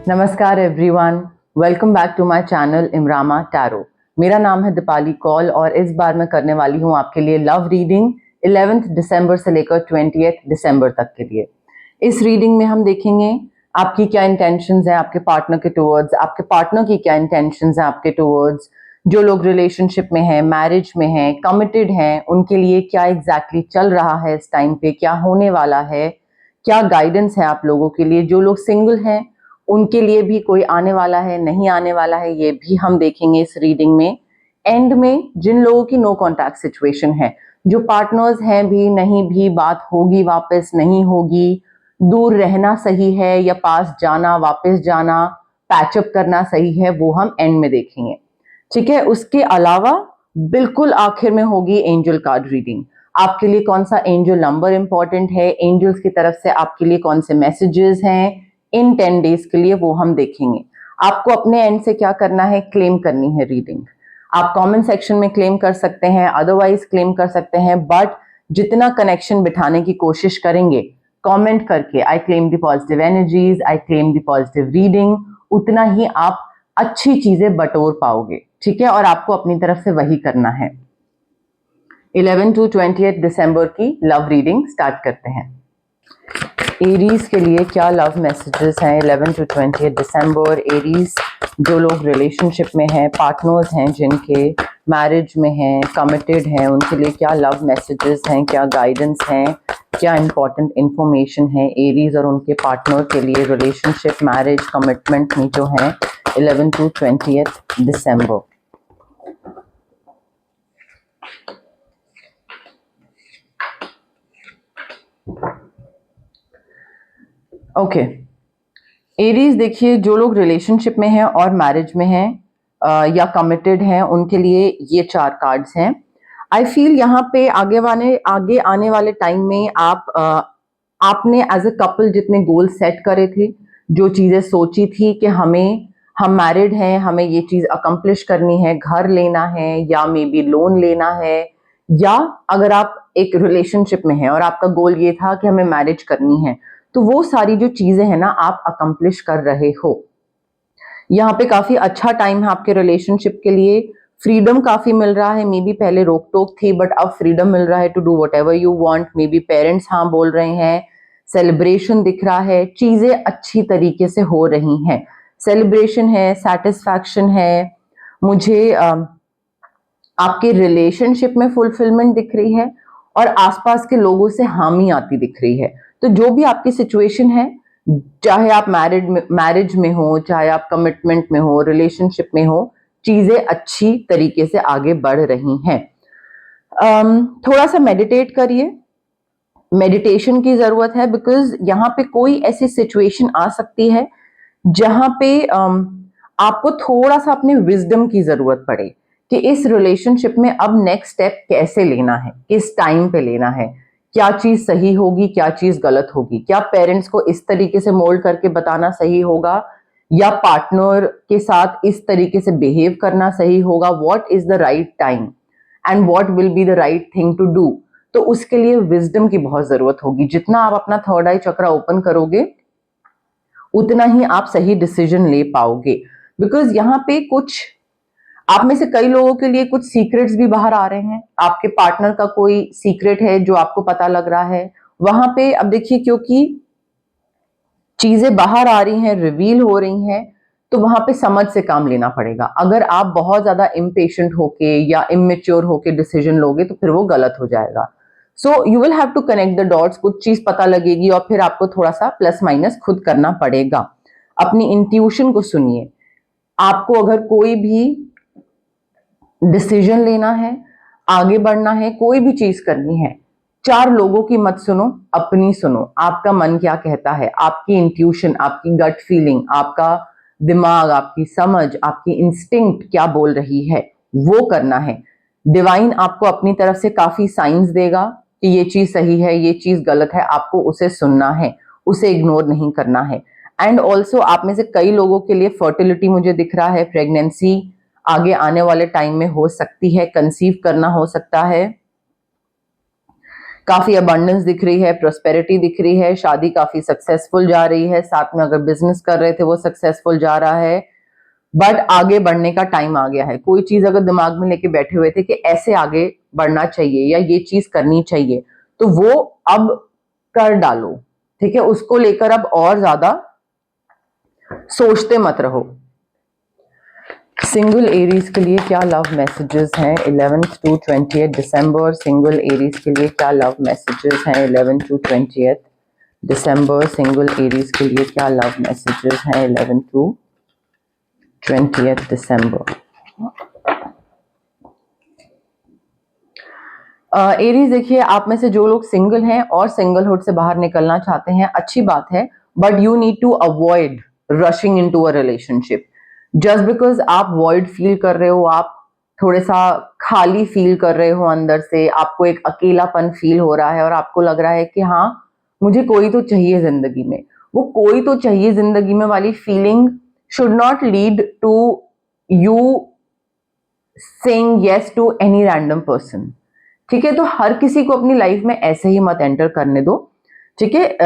नमस्कार everyone, welcome back to my channel इमरामा tarot. मेरा नाम है दीपाली कौल और इस बार मैं करने वाली हूँ आपके लिए लव रीडिंग 11 दिसंबर से लेकर 20 दिसंबर तक के लिए। इस रीडिंग में हम देखेंगे आपकी क्या इंटेंशंस हैं आपके पार्टनर के टुवर्ड्स, आपके पार्टनर की क्या इंटेंशंस हैं आपके टुवर्ड्स, जो लोग रिलेशनशिप में हैं, मैरिज में हैं, कमिटेड हैं, उनके लिए क्या एग्जैक्टली चल रहा है इस टाइम पे, क्या होने वाला है, क्या गाइडेंस है आप लोगों के लिए। जो लोग सिंगल हैं उनके लिए भी कोई आने वाला है, नहीं आने वाला है, ये भी हम देखेंगे इस रीडिंग में। एंड में जिन लोगों की नो कॉन्टैक्ट सिचुएशन है, जो पार्टनर्स हैं भी, नहीं भी, बात होगी वापस नहीं होगी, दूर रहना सही है या पास जाना, वापस जाना, पैचअप करना सही है, वो हम एंड में देखेंगे। ठीक है, उसके अलावा बिल्कुल आखिर में होगी एंजल कार्ड रीडिंग। आपके लिए कौन सा एंजल नंबर इंपॉर्टेंट है, एंजल्स की तरफ से आपके लिए कौन से मैसेजेस हैं इन 10 डेज के लिए, वो हम देखेंगे। आपको अपने एंड से क्या करना है, क्लेम करनी है रीडिंग। आप कमेंट सेक्शन में क्लेम कर सकते हैं, अदरवाइज क्लेम कर सकते हैं, बट जितना कनेक्शन बिठाने की कोशिश करेंगे कमेंट करके, I claim the positive energies, I claim the positive reading, उतना ही आप अच्छी चीजें बटोर पाओगे। ठीक है, और आपको अपनी तरफ से वही करना है। 11 to 20 दिसंबर की लव रीडिंग स्टार्ट करते हैं। एरीज के लिए क्या लव मैसेजेस हैं 11 to 20 दिसंबर। एरीज जो लोग रिलेशनशिप में हैं, पार्टनर्स हैं जिनके, मैरिज में हैं, कमिटेड हैं, उनके लिए क्या लव मैसेजेस हैं, क्या गाइडेंस हैं, क्या इंपॉर्टेंट इंफॉर्मेशन है एरीज और उनके पार्टनर के लिए रिलेशनशिप, मैरिज, कमिटमेंट में जो हैं 11 to 20 दिसंबर। ओके, एरीज देखिए, जो लोग रिलेशनशिप में हैं और मैरिज में हैं या कमिटेड हैं, उनके लिए ये 4 कार्ड्स हैं। आई फील यहाँ पे आगे आने वाले टाइम में आपने एज अ कपल जितने गोल सेट करे थे, जो चीजें सोची थी कि हम मैरिड हैं, हमें ये चीज अकम्प्लिश करनी है, घर लेना है या मे बी लोन लेना है, या अगर आप एक रिलेशनशिप में हैं और आपका गोल ये था कि हमें मैरिज करनी है, तो वो सारी जो चीजें हैं ना आप अकम्प्लिश कर रहे हो। यहाँ पे काफी अच्छा टाइम है आपके रिलेशनशिप के लिए। फ्रीडम काफी मिल रहा है, मे बी पहले रोक टोक थी बट अब फ्रीडम मिल रहा है to do whatever you want. Maybe parents हाँ बोल रहे हैं, सेलिब्रेशन दिख रहा है, चीजें अच्छी तरीके से हो रही हैं, सेलिब्रेशन है, सेटिस्फैक्शन है। मुझे आपके रिलेशनशिप में फुलफिलमेंट दिख रही है और आसपास के लोगों से हामी आती दिख रही है। तो जो भी आपकी सिचुएशन है, चाहे आप मैरिज में हो, चाहे आप कमिटमेंट में हो, रिलेशनशिप में हो, चीजें अच्छी तरीके से आगे बढ़ रही हैं। थोड़ा सा मेडिटेट करिए, मेडिटेशन की जरूरत है, बिकॉज यहाँ पे कोई ऐसी सिचुएशन आ सकती है जहां पे आपको थोड़ा सा अपने विजडम की जरूरत पड़े कि इस रिलेशनशिप में अब नेक्स्ट स्टेप कैसे लेना है, किस टाइम पे लेना है, क्या चीज सही होगी, क्या चीज गलत होगी, क्या पेरेंट्स को इस तरीके से मोल्ड करके बताना सही होगा या पार्टनर के साथ इस तरीके से बिहेव करना सही होगा। What is the right time and what will be the right thing to do. तो उसके लिए विजडम की बहुत जरूरत होगी। जितना आप अपना थर्ड आई चक्रा ओपन करोगे उतना ही आप सही डिसीजन ले पाओगे। बिकॉज यहाँ पे कुछ आप में से कई लोगों के लिए कुछ सीक्रेट्स भी बाहर आ रहे हैं। आपके पार्टनर का कोई सीक्रेट है जो आपको पता लग रहा है वहां पे। अब देखिए, क्योंकि चीजें बाहर आ रही हैं, रिवील हो रही हैं, तो वहां पे समझ से काम लेना पड़ेगा। अगर आप बहुत ज्यादा इम्पेशेंट होके या इमेच्योर होके डिसीजन लोगे तो फिर वो गलत हो जाएगा। So you will have to connect the dots. कुछ चीज पता लगेगी और फिर आपको थोड़ा सा प्लस माइनस खुद करना पड़ेगा। अपनी इंट्यूशन को सुनिए। आपको अगर कोई भी डिसीजन लेना है, आगे बढ़ना है, कोई भी चीज करनी है, 4 लोगों की मत सुनो, अपनी सुनो। आपका मन क्या कहता है, आपकी इंट्यूशन, आपकी गट फीलिंग, आपका दिमाग, आपकी समझ, आपकी इंस्टिंक्ट क्या बोल रही है, वो करना है। डिवाइन आपको अपनी तरफ से काफी साइंस देगा कि ये चीज सही है, ये चीज गलत है, आपको उसे सुनना है, उसे इग्नोर नहीं करना है। एंड ऑल्सो आप में से कई लोगों के लिए फर्टिलिटी मुझे दिख रहा है, प्रेगनेंसी आगे आने वाले टाइम में हो सकती है, कंसीव करना हो सकता है। काफी अबंडेंस दिख रही है, प्रोस्पेरिटी दिख रही है, शादी काफी सक्सेसफुल जा रही है, साथ में अगर बिजनेस कर रहे थे वो सक्सेसफुल जा रहा है, बट आगे बढ़ने का टाइम आ गया है। कोई चीज अगर दिमाग में लेके बैठे हुए थे कि ऐसे आगे बढ़ना चाहिए या ये चीज करनी चाहिए, तो वो अब कर डालो, ठीक है। उसको लेकर अब और ज्यादा सोचते मत रहो। सिंगल एरीज के लिए क्या लव मैसेजेस हैं 11th to 20th December? Single Aries के लिए क्या लव मैसेजेस हैं 11th to 20th December? Single Aries के लिए क्या लव मैसेजेस हैं 11th to 20th December? Aries देखिए, आप में से जो लोग सिंगल हैं और सिंगलहुड से बाहर निकलना चाहते हैं, अच्छी बात है, but you need to avoid rushing into a relationship. Just because आप वॉइड फील कर रहे हो, आप थोड़ा सा खाली फील कर रहे हो अंदर से, आपको एक अकेलापन फील हो रहा है और आपको लग रहा है कि हाँ मुझे कोई तो चाहिए जिंदगी में, वो कोई तो चाहिए जिंदगी में वाली feeling should not lead to you saying yes to any random person, ठीक है। तो हर किसी को अपनी लाइफ में ऐसे ही मत एंटर करने दो, ठीक है।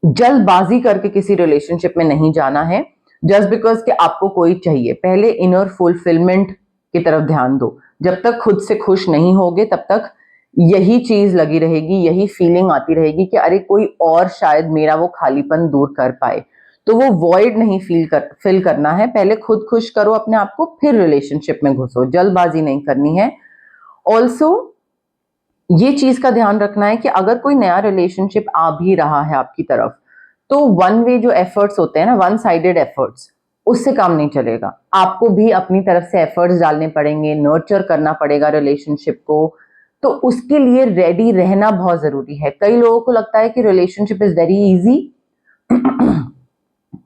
जल्दबाजी करके किसी रिलेशनशिप में नहीं जाना है जस्ट बिकॉज कि आपको कोई चाहिए। पहले इनर फुलफिलमेंट की तरफ ध्यान दो। जब तक खुद से खुश नहीं होगे तब तक यही चीज लगी रहेगी, यही फीलिंग आती रहेगी कि अरे कोई और शायद मेरा वो खालीपन दूर कर पाए। तो वो वॉइड नहीं फिल करना है। पहले खुद खुश करो अपने आप को, फिर रिलेशनशिप में घुसो। जल्दबाजी नहीं करनी है। ऑल्सो ये चीज का ध्यान रखना है कि अगर कोई नया रिलेशनशिप आ भी रहा है आपकी तरफ, तो वन वे जो एफर्ट्स होते हैं ना, वन साइडेड एफर्ट्स, उससे काम नहीं चलेगा। आपको भी अपनी तरफ से एफर्ट्स डालने पड़ेंगे, नर्चर करना पड़ेगा रिलेशनशिप को। तो उसके लिए रेडी रहना बहुत जरूरी है। कई लोगों को लगता है कि रिलेशनशिप इज वेरी इजी,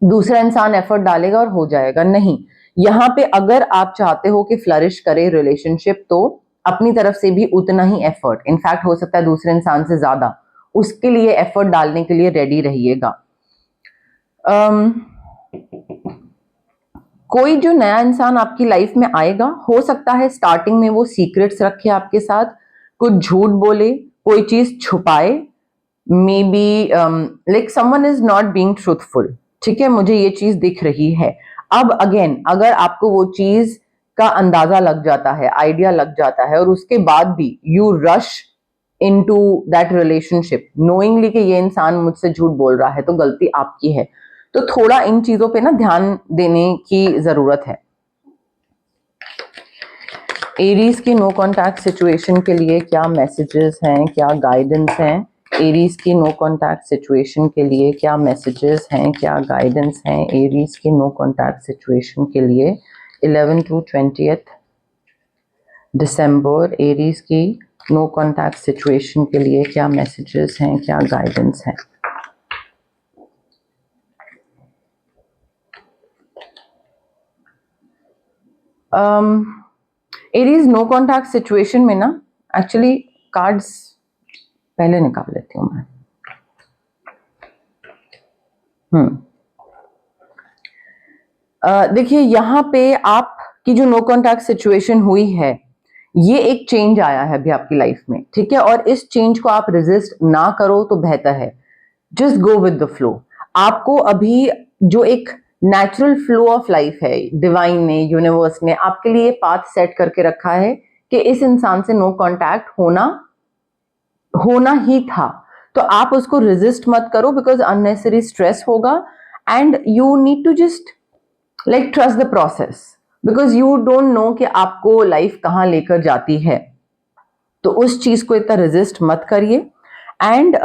दूसरा इंसान एफर्ट डालेगा और हो जाएगा। नहीं, यहाँ पे अगर आप चाहते हो कि फ्लरिश करे रिलेशनशिप, तो अपनी तरफ से भी उतना ही एफर्ट, इनफैक्ट हो सकता है दूसरे इंसान से ज्यादा, उसके लिए एफर्ट डालने के लिए रेडी रहिएगा। कोई जो नया इंसान आपकी लाइफ में आएगा, हो सकता है स्टार्टिंग में वो सीक्रेट्स रखे आपके साथ, कुछ झूठ बोले, कोई चीज छुपाए, may be like someone is not being truthful, ठीक है। मुझे ये चीज दिख रही है। अब अगेन, अगर आपको वो चीज का अंदाजा लग जाता है, आइडिया लग जाता है, और उसके बाद भी you rush into that relationship knowingly कि ये इंसान मुझसे झूठ बोल रहा है, तो गलती आपकी है। तो थोड़ा इन चीजों पे ना ध्यान देने की जरूरत है। एरीज की नो कॉन्टैक्ट सिचुएशन के लिए क्या मैसेजेस हैं, क्या गाइडेंस हैं? एरीज की नो कॉन्टैक्ट सिचुएशन के लिए क्या मैसेजेस हैं, क्या गाइडेंस हैं? एरीज की नो कॉन्टैक्ट सिचुएशन के लिए 11 to 20th दिसंबर, एरीज की नो कॉन्टैक्ट सिचुएशन के लिए क्या मैसेजेस हैं, क्या गाइडेंस हैं? एरीज नो कॉन्टैक्ट सिचुएशन में ना, एक्चुअली कार्ड्स पहले निकाल लेती हूं मैं। देखिए, यहाँ पे आपकी जो नो कॉन्टैक्ट सिचुएशन हुई है, ये एक चेंज आया है अभी आपकी लाइफ में, ठीक है। और इस चेंज को आप रेजिस्ट ना करो तो बेहतर है। Just go with the flow. आपको अभी जो एक नेचुरल फ्लो ऑफ लाइफ है, डिवाइन ने, यूनिवर्स ने आपके लिए पाथ सेट करके रखा है कि इस इंसान से नो कॉन्टैक्ट होना ही था। तो आप उसको रेजिस्ट मत करो, बिकॉज अननेसेसरी स्ट्रेस होगा। And you need to just like trust the process, because you don't know कि आपको लाइफ कहां लेकर जाती है। तो उस चीज को इतना रेजिस्ट मत करिए। एंड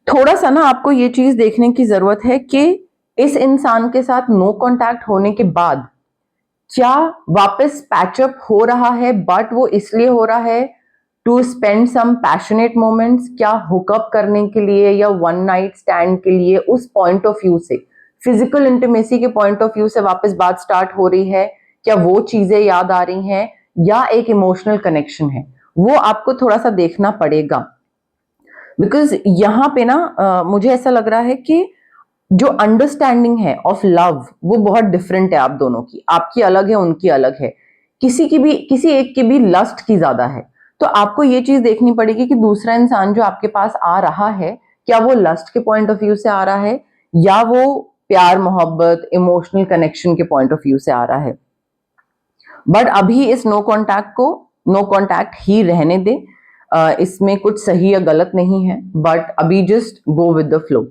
थोड़ा सा ना आपको ये चीज देखने की जरूरत है कि इस इंसान के साथ नो कॉन्टैक्ट होने के बाद क्या वापस पैचअप हो रहा है, बट वो इसलिए हो रहा है to spend some passionate moments, क्या हुकअप करने के लिए या वन नाइट स्टैंड के लिए, उस पॉइंट ऑफ व्यू से, फिजिकल इंटीमेसी के पॉइंट ऑफ व्यू से वापस बात स्टार्ट हो रही है, क्या वो चीजें याद आ रही हैं, या एक इमोशनल कनेक्शन है, वो आपको थोड़ा सा देखना पड़ेगा। बिकॉज यहाँ पे ना मुझे ऐसा लग रहा है कि जो अंडरस्टैंडिंग है ऑफ लव, वो बहुत डिफरेंट है आप दोनों की। आपकी अलग है, उनकी अलग है। किसी एक की भी लस्ट की ज्यादा है। तो आपको ये चीज देखनी पड़ेगी कि दूसरा इंसान जो आपके पास आ रहा है, क्या वो लस्ट के पॉइंट ऑफ व्यू से आ रहा है या वो प्यार मोहब्बत इमोशनल कनेक्शन के पॉइंट ऑफ व्यू से आ रहा है। बट अभी इस नो कांटेक्ट ही रहने दे। इसमें कुछ सही या गलत नहीं है, बट अभी just go with the flow.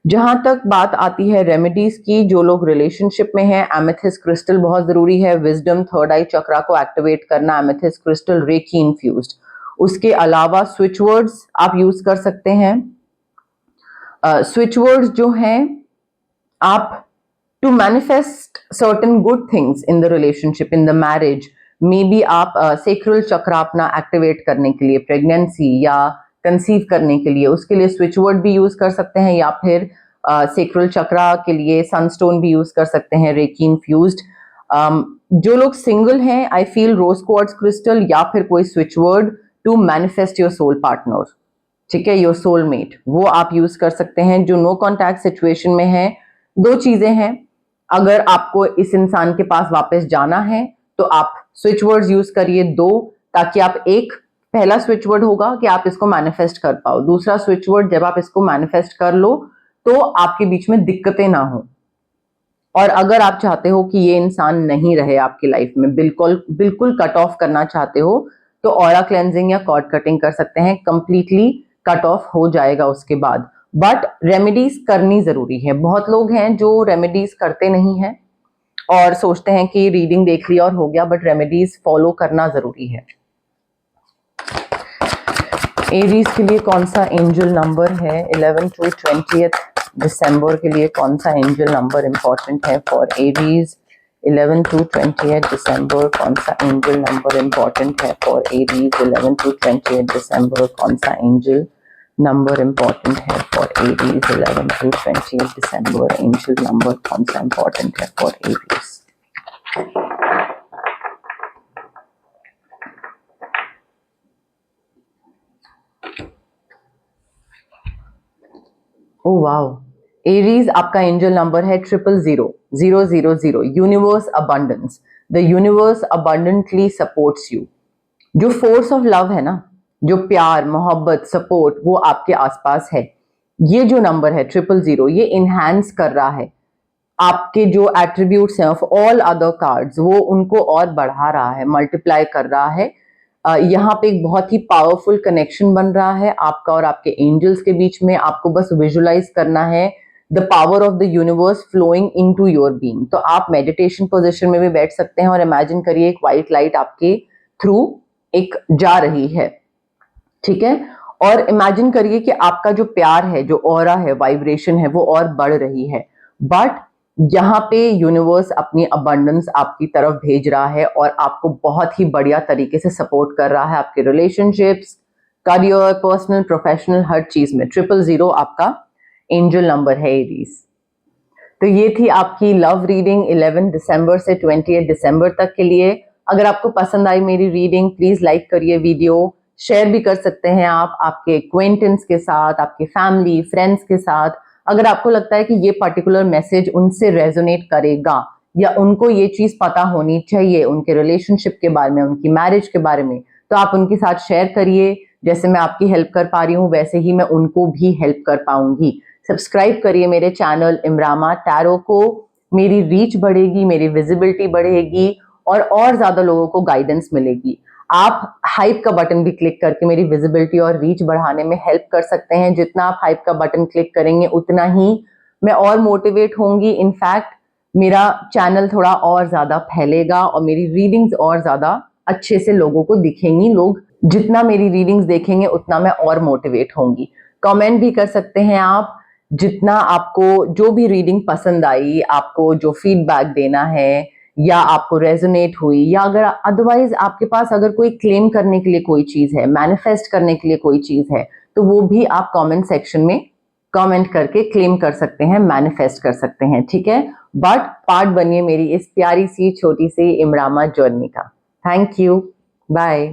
जहां तक बात आती है रेमेडीज की, जो लोग रिलेशनशिप में हैं, एमेथिस्ट क्रिस्टल बहुत जरूरी है। विजडम, थर्ड आई चक्रा को एक्टिवेट करना, एमेथिस्ट क्रिस्टल रेकी इन्फ्यूज्ड। उसके अलावा स्विच वर्ड्स आप यूज कर सकते हैं। स्विच वर्ड्स जो हैं, आप to manifest certain good things in the relationship, in the marriage, maybe आप सेक्रल चक्र अपना एक्टिवेट करने के लिए, प्रेगनेंसी या कंसीव करने के लिए, उसके लिए स्विच वर्ड भी यूज कर सकते हैं, या फिर सेक्रल चक्र के लिए सनस्टोन भी यूज कर सकते हैं, रेकी इन्फ्यूज्ड। जो लोग सिंगल हैं, I feel rose quartz crystal या फिर कोई switch word to manifest your soul partner, ठीक है, योर सोलमेट, वो आप यूज कर सकते हैं। जो नो कॉन्टैक्ट सिचुएशन में है, दो चीजें हैं। अगर आपको इस इंसान के पास वापस जाना है तो आप स्विच वर्ड्स यूज करिए दो, ताकि आप एक, पहला स्विच वर्ड होगा कि आप इसको मैनिफेस्ट कर पाओ। दूसरा स्विच वर्ड, जब आप इसको मैनिफेस्ट कर लो तो आपके बीच में दिक्कतें ना हो। और अगर आप चाहते हो कि ये इंसान नहीं रहे आपकी लाइफ में, बिल्कुल कट ऑफ करना चाहते हो, तो ऑरा क्लेंजिंग या कॉर्ड कटिंग कर सकते हैं। कंप्लीटली कट ऑफ हो जाएगा उसके बाद, बट रेमेडीज करनी जरूरी है। बहुत लोग हैं जो रेमेडीज करते नहीं हैं और सोचते हैं कि रीडिंग देख लिया और हो गया, बट रेमेडीज फॉलो करना जरूरी है। एरीज के लिए कौन सा एंजल नंबर है 11 to 20 दिसंबर के लिए? कौन सा एंजल नंबर इंपॉर्टेंट है फॉर एरीज 11 to 20 दिसंबर? कौन सा एंजल नंबर इंपॉर्टेंट है फॉर एरीज 11 to 20 दिसंबर? कौन सा एंजल नंबर इंपॉर्टेंट है for Aries 11 to 20 December? Angel number कौन सा इंपॉर्टेंट है for Aries? Oh wow, Aries आपका एंजल नंबर है 0000000। Universe abundance, the universe abundantly supports you. जो फोर्स ऑफ लव है ना, जो प्यार मोहब्बत सपोर्ट, वो आपके आसपास है। ये जो नंबर है 000, ये इनहैंस कर रहा है आपके जो एट्रीब्यूट्स हैं ऑफ ऑल अदर कार्ड्स, वो उनको और बढ़ा रहा है, मल्टीप्लाई कर रहा है। यहाँ पे एक बहुत ही पावरफुल कनेक्शन बन रहा है आपका और आपके एंजल्स के बीच में। आपको बस विजुलाइज करना है the power of the universe flowing into your being. तो आप मेडिटेशन पोजीशन में भी बैठ सकते हैं और इमेजिन करिए एक व्हाइट लाइट आपके थ्रू एक जा रही है, ठीक है। और इमेजिन करिए कि आपका जो प्यार है, जो ऑरा है, वाइब्रेशन है, वो और बढ़ रही है। बट यहाँ पे यूनिवर्स अपनी अबंडेंस आपकी तरफ भेज रहा है और आपको बहुत ही बढ़िया तरीके से सपोर्ट कर रहा है आपके रिलेशनशिप्स, करियर, पर्सनल, प्रोफेशनल, हर चीज में। 000 आपका एंजल नंबर है एरीज। तो ये थी आपकी लव रीडिंग 11 दिसंबर से 28 दिसंबर तक के लिए। अगर आपको पसंद आई मेरी रीडिंग, प्लीज लाइक करिए वीडियो, शेयर भी कर सकते हैं आप आपके एक्वेंटेंस के साथ, आपके फैमिली फ्रेंड्स के साथ। अगर आपको लगता है कि ये पर्टिकुलर मैसेज उनसे रेजोनेट करेगा या उनको ये चीज पता होनी चाहिए उनके रिलेशनशिप के बारे में, उनकी मैरिज के बारे में, तो आप उनके साथ शेयर करिए। जैसे मैं आपकी हेल्प कर पा रही हूँ, वैसे ही मैं उनको भी हेल्प कर पाऊंगी। सब्सक्राइब करिए मेरे चैनल इमरामा टैरो को, मेरी रीच बढ़ेगी, मेरी विजिबिलिटी बढ़ेगी और ज्यादा लोगों को गाइडेंस मिलेगी। आप हाइप का बटन भी क्लिक करके मेरी विजिबिलिटी और रीच बढ़ाने में हेल्प कर सकते हैं। जितना आप हाइप का बटन क्लिक करेंगे उतना ही मैं और मोटिवेट होंगी। इनफैक्ट मेरा चैनल थोड़ा और ज्यादा फैलेगा और मेरी रीडिंग्स और ज्यादा अच्छे से लोगों को दिखेंगी। लोग जितना मेरी रीडिंग्स देखेंगे उतना मैं और मोटिवेट होंगी। कमेंट भी कर सकते हैं आप, जितना आपको जो भी रीडिंग पसंद आई, आपको जो फीडबैक देना है या आपको रेजोनेट हुई, या अगर अदरवाइज आपके पास अगर कोई क्लेम करने के लिए कोई चीज है, मैनिफेस्ट करने के लिए कोई चीज है, तो वो भी आप कमेंट सेक्शन में कमेंट करके क्लेम कर सकते हैं, मैनिफेस्ट कर सकते हैं, ठीक है। बट पार्ट बनिए मेरी इस प्यारी सी छोटी सी इमरामा जर्नी का। Thank you, bye.